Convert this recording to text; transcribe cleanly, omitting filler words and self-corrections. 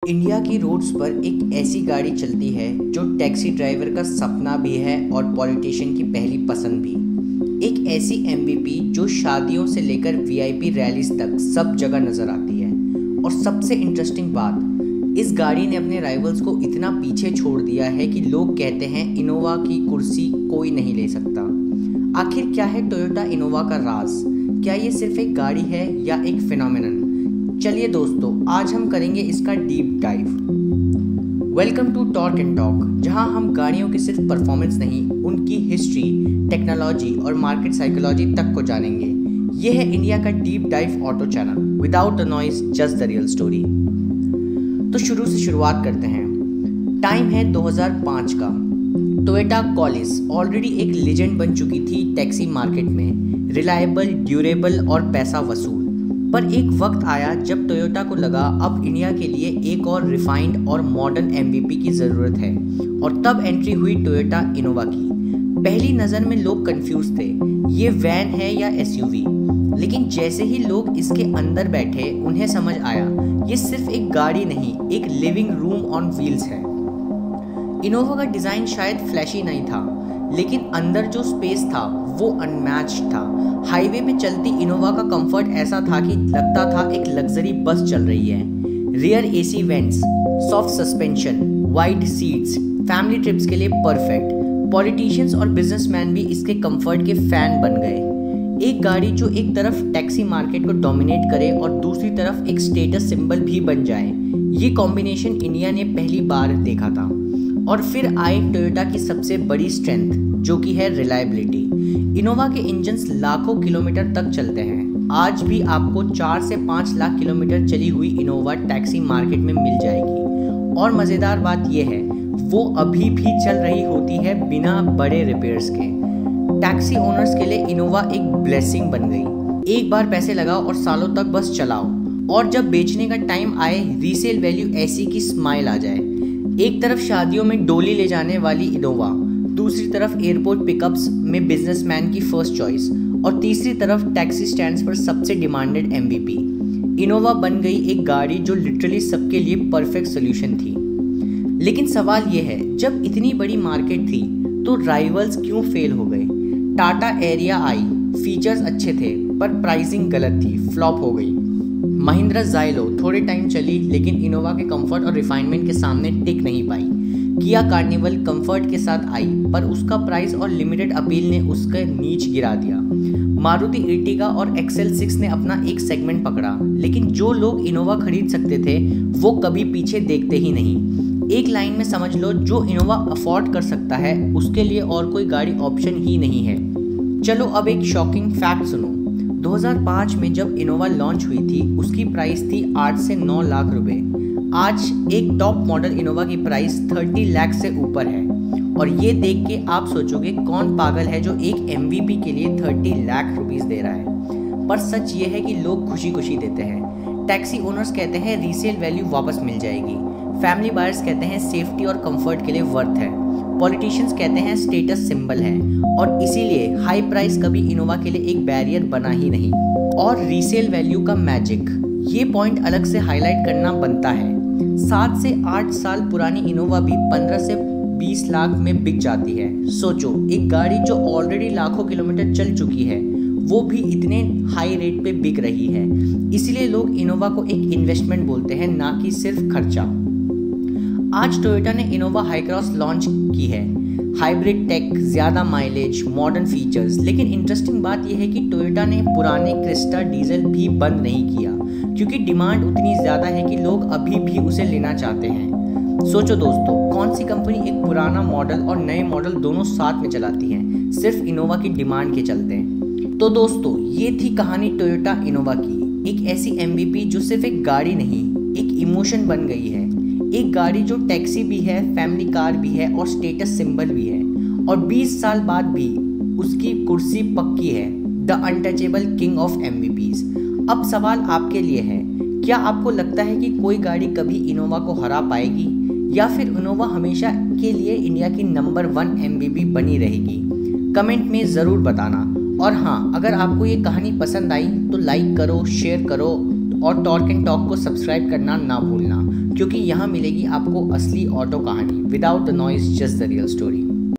India की roads पर एक ऐसी गाड़ी चलती है जो टैक्सी ड्राइवर का सपना भी है और पॉलिटिशियन की पहली पसंद भी। एक ऐसी एमवीपी जो शादियों से लेकर वीआईपी रैलीज तक सब जगह नजर आती है। और सबसे इंटरेस्टिंग बात, इस गाड़ी ने अपने राइवल्स को इतना पीछे छोड़ दिया है कि लोग कहते हैं इनोवा की कुर्सी कोई नहीं ले सकता। आखिर क्या है टोयोटा इनोवा का राज? क्या ये सिर्फ एक गाड़ी है या एक फिनोमेनन? चलिए दोस्तों, आज हम करेंगे इसका deep dive. Welcome to Torque and Talk, जहां हम गाड़ियों की सिर्फ परफॉर्मेंस नहीं, उनकी हिस्ट्री, टेक्नोलॉजी और मार्केट साइकोलॉजी तक को जानेंगे। ये है इंडिया का deep dive auto channel, without the noise, just the real story. तो शुरू से शुरुआत करते हैं। टाइम है 2005 का। टोयोटा कॉलिस ऑलरेडी एक लेजेंड बन चुकी थी टैक्सी मार्केट में, रिलायबल, ड्यूरेबल और पैसा वसूल। पर एक वक्त आया जब टोयोटा को लगा अब इंडिया के लिए एक और रिफाइंड और मॉडर्न एमवीपी की ज़रूरत है, और तब एंट्री हुई टोयोटा इनोवा की। पहली नज़र में लोग कंफ्यूज थे, ये वैन है या एसयूवी। लेकिन जैसे ही लोग इसके अंदर बैठे उन्हें समझ आया ये सिर्फ एक गाड़ी नहीं, एक लिविंग रूम ऑन व्हील्स है। इनोवा का डिज़ाइन शायद फ्लैशी नहीं था, लेकिन अंदर जो स्पेस था वो अनमैच्ड था। हाईवे पे चलती इनोवा का कंफर्ट ऐसा था कि लगता था एक लग्जरी बस चल रही है। Rear AC vents, soft suspension, wide seats, family trips के लिए परफेक्ट। पॉलिटिशियंस और बिजनेसमैन भी इसके कंफर्ट के फैन बन गए। एक गाड़ी जो एक तरफ टैक्सी मार्केट को डोमिनेट करे और दूसरी तरफ एक स्टेटस सिंबल भी बन जाए, ये कॉम्बिनेशन इंडिया ने पहली बार देखा था। और फिर आई टोयोटा की सबसे बड़ी स्ट्रेंथ, जो कि है रिलायबिलिटी। इनोवा के इंजन्स लाखों किलोमीटर तक चलते हैं। आज भी आपको 4 से 5 लाख किलोमीटर चली हुई इनोवा टैक्सी मार्केट में मिल जाएगी। और मज़ेदार बात यह है, वो अभी भी चल रही होती है बिना बड़े रिपेयर्स के। टैक्सी ओनर्स के लिए इनोवा एक ब्लेसिंग बन गई। एक बार पैसे लगाओ और सालों तक बस चलाओ, और जब बेचने का टाइम आए रीसेल वैल्यू ऐसी की स्माइल आ जाए। एक तरफ शादियों में डोली ले जाने वाली इनोवा, दूसरी तरफ एयरपोर्ट पिकअप्स में बिजनेसमैन की फर्स्ट चॉइस, और तीसरी तरफ टैक्सी स्टैंड्स पर सबसे डिमांडेड एमवीपी। इनोवा बन गई एक गाड़ी जो लिटरली सबके लिए परफेक्ट सोल्यूशन थी। लेकिन सवाल यह है, जब इतनी बड़ी मार्केट थी तो राइवल्स क्यों फेल हो गए? टाटा एरिया आई, फीचर्स अच्छे थे पर प्राइसिंग गलत थी, फ्लॉप हो गई। महिंद्रा ज़ाइलो थोड़े टाइम चली, लेकिन इनोवा के कंफर्ट और रिफाइनमेंट के सामने टिक नहीं पाई। किया कार्निवल कंफर्ट के साथ आई, पर उसका प्राइस और लिमिटेड अपील ने उसका नीच गिरा दिया। मारुति इर्टिगा और XL6 ने अपना एक सेगमेंट पकड़ा, लेकिन जो लोग इनोवा खरीद सकते थे वो कभी पीछे देखते ही नहीं। एक लाइन में समझ लो, जो इनोवा अफोर्ड कर सकता है उसके लिए और कोई गाड़ी ऑप्शन ही नहीं है। चलो अब एक शॉकिंग फैक्ट सुनो। 2005 में जब इनोवा लॉन्च हुई थी, उसकी प्राइस थी 8 से 9 लाख रुपए। आज एक टॉप मॉडल इनोवा की प्राइस 30 लाख से ऊपर है। और ये देख के आप सोचोगे कौन पागल है जो एक एमवीपी के लिए 30 लाख रुपीस दे रहा है। पर सच ये है कि लोग खुशी खुशी देते हैं। टैक्सी ओनर्स कहते हैं रीसेल वैल्यू वापस मिल जाएगी। फैमिली बायर्स कहते हैं सेफ्टी और कंफर्ट के लिए वर्थ है। पॉलिटिशियंस कहते हैं स्टेटस सिंबल है। और इसीलिए हाई प्राइस कभी इनोवा के लिए एक बैरियर बना ही नहीं। और रीसेल वैल्यू का मैजिक, ये पॉइंट अलग से हाईलाइट करना बनता है। 7 से 8 साल पुरानी इनोवा भी 15 से 20 लाख में बिक जाती है। सोचो, एक गाड़ी जो ऑलरेडी लाखों किलोमीटर चल चुकी है वो भी इतने हाई रेट पे बिक रही है। इसीलिए लोग इनोवा को एक इन्वेस्टमेंट बोलते हैं, ना कि सिर्फ खर्चा। आज टोयोटा ने इनोवा हाई क्रॉस लॉन्च की है। हाइब्रिड टेक, ज़्यादा माइलेज, मॉडर्न फीचर्स। लेकिन इंटरेस्टिंग बात यह है कि टोयोटा ने पुराने क्रिस्टा डीजल भी बंद नहीं किया, क्योंकि डिमांड उतनी ज़्यादा है कि लोग अभी भी उसे लेना चाहते हैं। सोचो दोस्तों, कौन सी कंपनी एक पुराना मॉडल और नए मॉडल दोनों साथ में चलाती है, सिर्फ इनोवा की डिमांड के चलते? तो दोस्तों, ये थी कहानी टोयोटा इनोवा की। एक ऐसी एमवीपी जो सिर्फ एक गाड़ी नहीं, एक इमोशन बन गई है। एक गाड़ी जो टैक्सी भी है, फैमिली कार भी है और स्टेटस सिंबल भी है। और 20 साल बाद भी उसकी कुर्सी पक्की है, द अनटचेबल किंग ऑफ एमवीपीज। अब सवाल आपके लिए है, क्या आपको लगता है कि कोई गाड़ी कभी इनोवा को हरा पाएगी, या फिर इनोवा हमेशा के लिए इंडिया की नंबर 1 एमवीपी बनी रहेगी? कमेंट में ज़रूर बताना। और हाँ, अगर आपको ये कहानी पसंद आई तो लाइक करो, शेयर करो और टॉर्क एंड टॉक को सब्सक्राइब करना ना भूलना, क्योंकि यहाँ मिलेगी आपको असली ऑटो कहानी without the noise, just the real story.